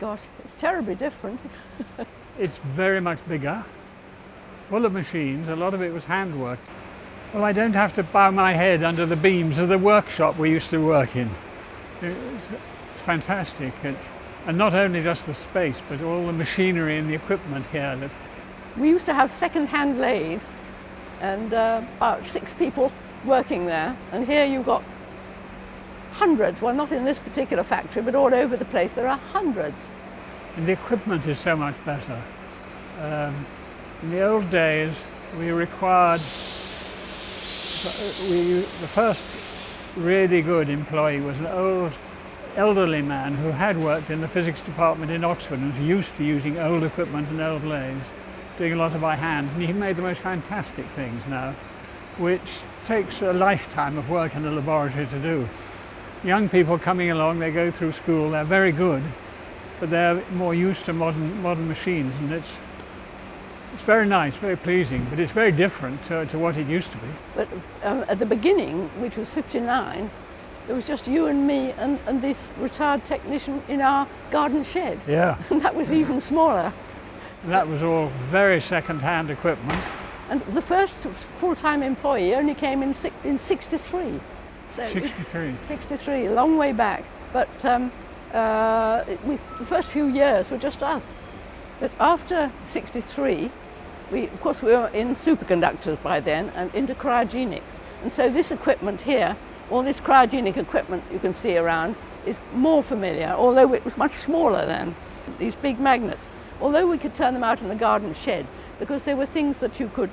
gosh, it's terribly different. It's very much bigger, full of machines. A lot of it was handwork. Well, I don't have to bow my head under the beams of the workshop we used to work in. It's fantastic. And not only just the space, but all the machinery and the equipment here. We used to have second-hand lathes and about 6 people working there. And here you've got hundreds, well, not in this particular factory, but all over the place there are hundreds. And the equipment is so much better. In the old days, we required, the first really good employee was an old elderly man who had worked in the physics department in Oxford and was used to using old equipment and old lathes, doing a lot of by hand. And he made the most fantastic things now, which takes a lifetime of work in the laboratory to do. Young people coming along, they go through school, they're very good, but they're more used to modern machines, and it's very nice, very pleasing, but it's very different to what it used to be. But at the beginning, which was 59, it was just you and me and this retired technician in our garden shed. Yeah. And that was even smaller. And that was all very second-hand equipment. And the first full-time employee only came in 63. So 63. 63, a long way back. But the first few years were just us. But after 63, of course we were in superconductors by then and into cryogenics. And so this equipment here, all this cryogenic equipment you can see around, is more familiar, although it was much smaller then. These big magnets, although we could turn them out in the garden shed, because there were things that you could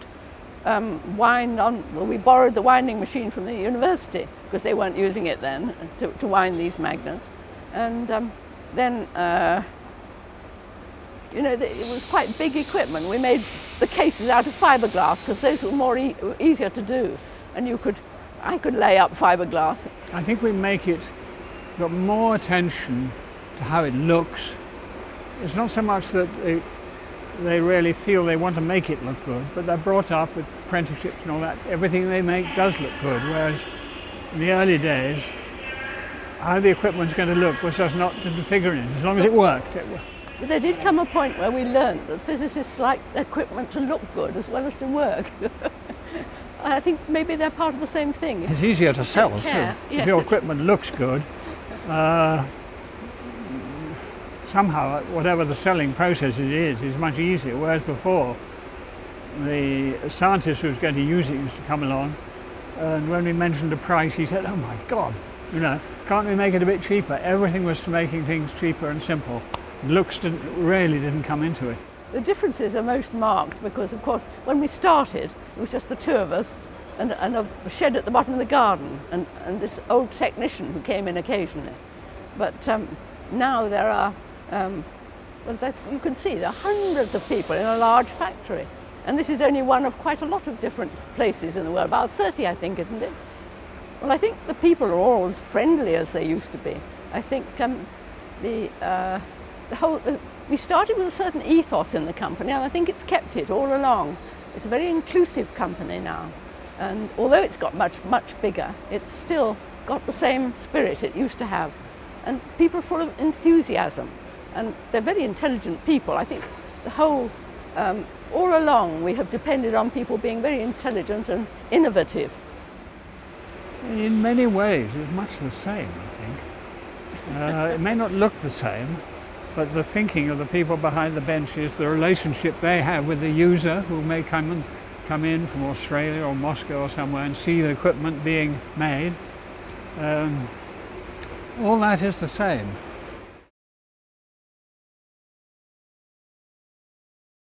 wind on. Well, we borrowed the winding machine from the university because they weren't using it then to wind these magnets. And then, you know, it was quite big equipment. We made the cases out of fiberglass because those were more easier to do. And I could lay up fiberglass. I think we make it, got more attention to how it looks. It's not so much that they really feel they want to make it look good, but they're brought up with apprenticeships and all that. Everything they make does look good, whereas in the early days, how the equipment's going to look was just not to figure in. As long as it worked, it worked. But there did come a point where we learned that physicists like equipment to look good as well as to work. I think maybe they're part of the same thing. It's easier to sell too. Yes. If your equipment looks good, somehow whatever the selling process is much easier, whereas before the scientist who was going to use it used to come along, and when we mentioned the price he said, "Oh my God, you know, can't we make it a bit cheaper?" Everything was to making things cheaper and simple. Looks really didn't come into it. The differences are most marked because, of course, when we started, it was just the 2 of us and a shed at the bottom of the garden and this old technician who came in occasionally. But now there are, as you can see, there are hundreds of people in a large factory. And this is only one of quite a lot of different places in the world, about 30, I think, isn't it? Well, I think the people are all as friendly as they used to be. I think we started with a certain ethos in the company, and I think it's kept it all along. It's a very inclusive company now, and although it's got much bigger, it's still got the same spirit it used to have. And people are full of enthusiasm, and they're very intelligent people. I think the whole, all along, we have depended on people being very intelligent and innovative. In many ways, it's much the same, I think. It may not look the same, but the thinking of the people behind the benches, the relationship they have with the user who may come in from Australia or Moscow or somewhere and see the equipment being made, all that is the same.